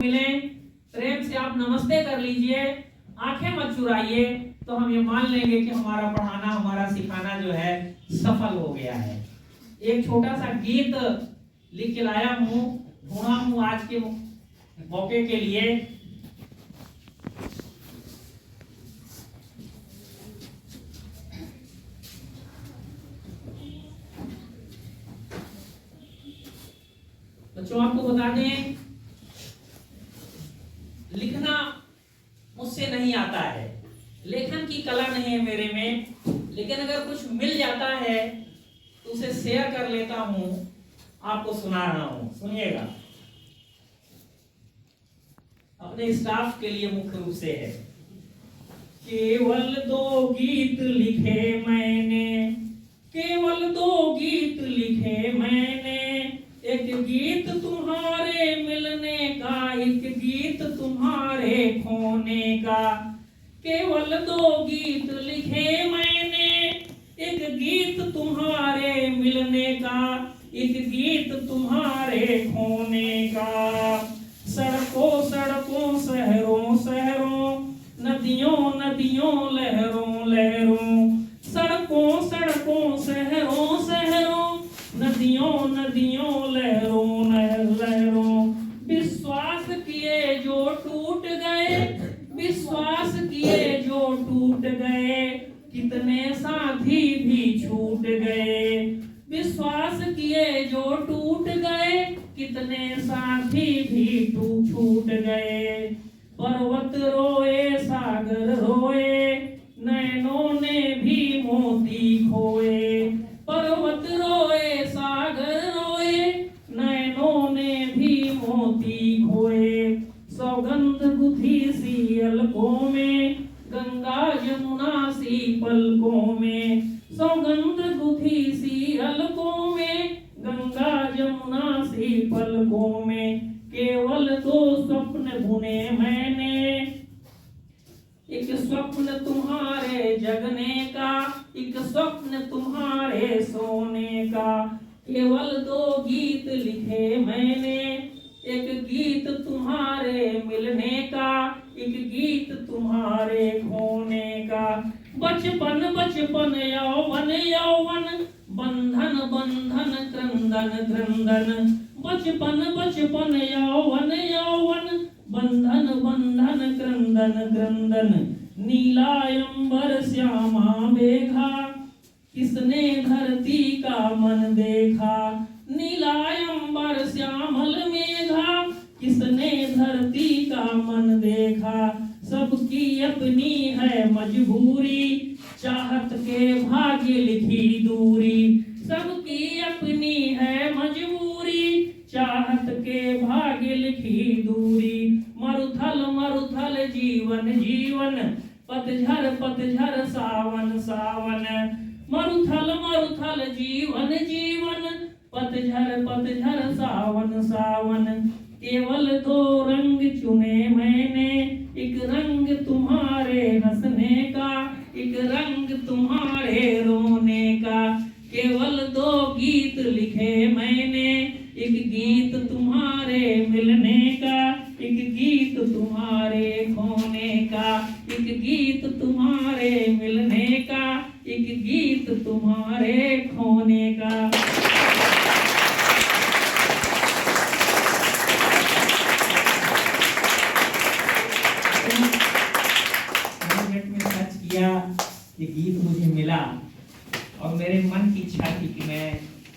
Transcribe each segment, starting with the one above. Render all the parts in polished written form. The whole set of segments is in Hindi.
मिले प्रेम से आप नमस्ते कर लीजिए, आंखें मत चुराइए, तो हम ये मान लेंगे कि हमारा पढ़ाना, हमारा सिखाना जो है सफल हो गया है। एक छोटा सा गीत लिख के लाया हूँ, ढूंढा हूँ आज के मौके के लिए। बच्चों आपको बता दें, लिखना मुझसे नहीं आता है, लेखन की कला नहीं है मेरे में, लेकिन अगर कुछ मिल जाता है तो उसे शेयर कर लेता हूं, आपको सुना रहा हूं, सुनिएगा। अपने स्टाफ के लिए मुख्य रूप से है। केवल 2 गीत लिखे मैंने, केवल 2 गीत लिखे मैंने, एक गीत तुम्हारे मिलने का, एक गीत तुम्हारे खोने का। केवल 2 गीत लिखे मैंने, एक गीत तुम्हारे मिलने का, एक गीत तुम्हारे खोने का। सड़कों सड़कों शहरों शहरों, नदियों नदियों लहरों लहरों, सड़कों सड़कों शहरों शहरों, नदियों नदियों लहरों लहरों। विश्वास किए जो टूट गए, विश्वास किए जो टूट गए, कितने साथी भी छूट गए। विश्वास किए जो टूट गए, कितने साथी भी छूट गए। पर्वत रोए सागर रोए, नैनों ने भी मोती खोए। पर्वत रोए सागर रोए, नैनों ने भी मोती खोए। सौगंध गुथी सी अलकों में, गंगा यमुना सी पलकों में। सौगंध गुथी सी अलकों में, गंगा यमुना सी पलकों में। केवल 2 स्वप्न बुने मैंने, एक स्वप्न तुम्हारे जगने का, एक स्वप्न तुम्हारे सोने का। केवल 2 गीत लिखे मैंने, एक गीत तुम्हारे मिलने का, एक गीत तुम्हारे खोने का। बचपन बचपन यौवन यौवन, बंधन बंधन क्रंदन क्रंदन। बचपन बचपन यौवन यौवन, बंधन बंधन क्रंदन क्रंदन। नीला अंबर श्यामा मेघा, किसने धरती का मन देखा। नीला अंबर श्यामल मेघा, किसने धरती का मन देखा। सबकी अपनी है मजबूरी, चाहत के भाग्य लिखी दूरी। सबकी अपनी है मजबूरी, चाहत के भाग्य लिखी दूरी। मरुथल मरुथल जीवन जीवन, पतझर पतझर सावन सावन। मरुथल मरुथल जीवन जीवन, पतझर पतझर सावन सावन। केवल 2 रंग चुने मैंने, एक रंग तुम्हारे हंसने का, एक रंग तुम्हारे रोने का। केवल 2 गीत लिखे मैंने, एक गीत तुम्हारे मिलने का, एक गीत तुम्हारे खोने का। एक गीत तुम्हारे मिलने का, एक गीत तुम्हारे खोने का। ये गीत मुझे मिला और मेरे मन की इच्छा थी कि मैं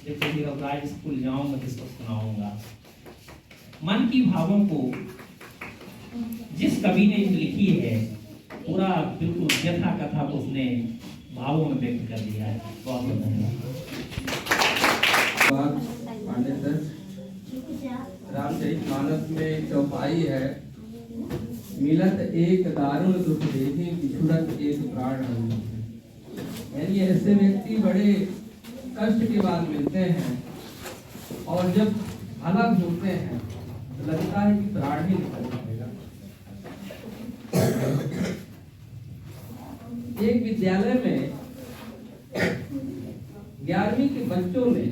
जब कभी रविराज स्कूल जाऊंगा तो इसको सुनाऊंगा। मन की भावों को जिस कवि ने लिखी है, पूरा बिल्कुल यथा कथा को उसने भावों में व्यक्त कर दिया है। बहुत बहुत धन्यवाद। पांडे सर, रामचरितमानस में चौपाई है, मिलत एक दारुण दुख देहि, बिछुड़त एक प्राण हरि। यानी ऐसे व्यक्ति बड़े कष्ट के बाद मिलते हैं और जब अलग होते हैं तो लगता है कि प्राण ही निकल जाएगा। एक विद्यालय में 11वीं के बच्चों ने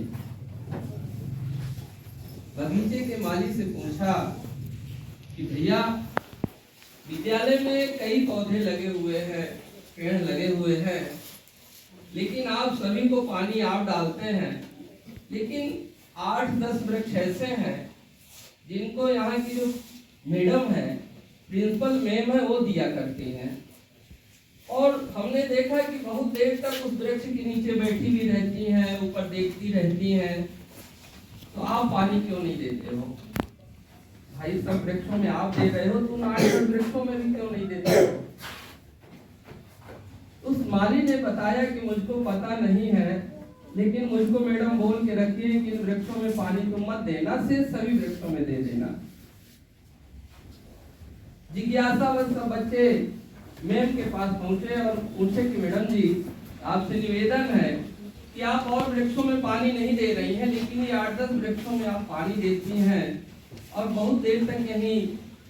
बगीचे के माली से पूछा कि भैया विद्यालय में कई पौधे लगे हुए हैं, पेड़ लगे हुए हैं, लेकिन आप सभी को पानी आप डालते हैं, लेकिन 8-10 वृक्ष ऐसे हैं जिनको यहाँ की जो मैडम है, प्रिंसिपल मैम है, वो दिया करती हैं। और हमने देखा कि बहुत देर तक उस वृक्ष के नीचे बैठी भी रहती हैं, ऊपर देखती रहती हैं। तो आप पानी क्यों नहीं देते हो भाई? सब वृक्षों में आप दे रहे हो, तो 8-10 वृक्षों में भी क्यों नहीं देते हो? उस माली ने बताया कि मुझको पता नहीं है, लेकिन मुझको मैडम बोल के रखी है कि इन वृक्षों में पानी तुम मत देना, से सभी वृक्षों में दे देना। जिज्ञासावश सब बच्चे मैम के पास पहुंचे और पूछे कि मैडम जी, आपसे निवेदन है कि आप और वृक्षों में पानी नहीं दे रही हैं, लेकिन ये 8-10 वृक्षों में आप पानी देती हैं और बहुत देर तक यहीं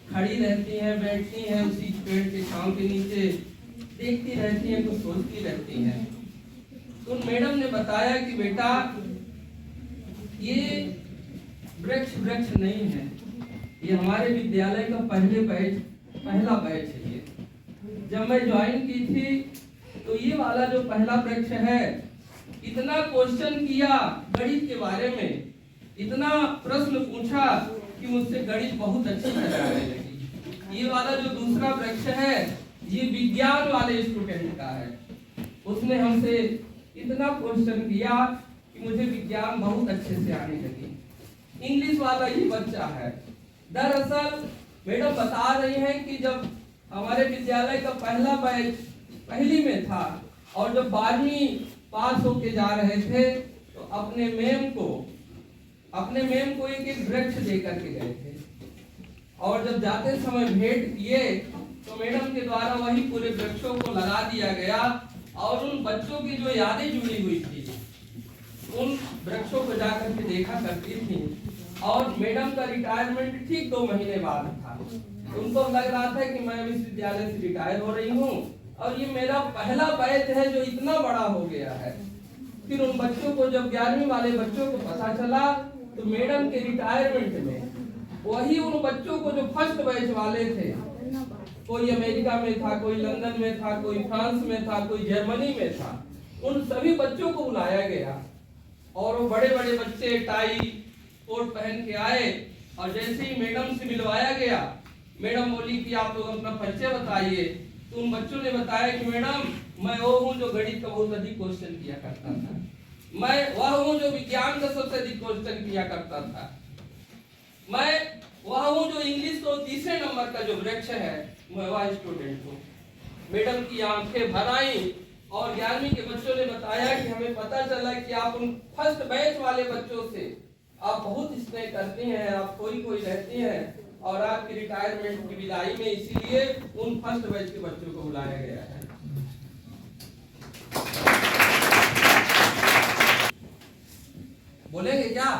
खड़ी रहती हैं, बैठती हैं उसी पेड़ के छांव के नीचे, देखती रहती हैं, कुछ सोचती रहती हैं। तो मैडम ने बताया कि बेटा, ये वृक्ष नहीं है, ये हमारे विद्यालय का पहला बैच है। ये जब मैं ज्वाइन की थी तो ये वाला जो पहला वृक्ष है, इतना क्वेश्चन किया गणित के बारे में, इतना प्रश्न पूछा कि मुझसे गणित बहुत अच्छी तरह आने लगी। ये वाला जो दूसरा वृक्ष है, ये विज्ञान वाले स्टूडेंट का है। उसने हमसे इतना क्वेश्चन किया कि मुझे विज्ञान बहुत अच्छे से आने लगी। इंग्लिश वाला ये बच्चा है। दरअसल मैडम बता रही हैं कि जब हमारे विद्यालय का पहला बैच पहली में था और जब 12वीं पास होके जा रहे थे, तो अपने मैम को एक वृक्ष दे करके गए थे, और जब जाते समय भेंट किए तो मैडम के द्वारा वही पूरे वृक्षों को लगा दिया गया। और उन बच्चों की जो यादें जुड़ी हुई थी, उन वृक्षों को जाकर के देखा करती थी। और मैडम का रिटायरमेंट ठीक 2 महीने बाद था। उनको लग रहा था कि मैं इस विद्यालय से रिटायर हो रही हूँ और ये मेरा पहला बैच है जो इतना बड़ा हो गया है। फिर उन बच्चों को, जब 11वीं वाले बच्चों को पता चला, तो मैडम के रिटायरमेंट में वही उन बच्चों को जो फर्स्ट बैच वाले थे, कोई अमेरिका में था, कोई लंदन में था, कोई फ्रांस में था, कोई जर्मनी में था, उन सभी बच्चों को बुलाया गया। और वो बड़े बड़े बच्चे टाई कोट पहन के आए, और जैसे ही मैडम से मिलवाया गया, मैडम बोली कि आप लोग अपना परिचय बताइए। तो उन बच्चों ने बताया कि मैडम, मैं वो हूँ जो गणित का बहुत अधिक क्वेश्चन किया करता था, मैं वह हूँ जो विज्ञान का सबसे अधिक क्वेश्चन किया करता था, मैं वह हूँ जो इंग्लिश को 3 नंबर का जो वृक्ष है, मैं वह स्टूडेंट हूँ। मैडम की आंखें भर आई। और 11वीं के बच्चों ने बताया कि हमें पता चला कि आप उन फर्स्ट बैच वाले बच्चों से आप बहुत स्नेह करती हैं, आप कोई रहती हैं, और आपकी रिटायरमेंट की विदाई में इसीलिए उन फर्स्ट बैच के बच्चों को बुलाया गया है। बोलेंगे क्या?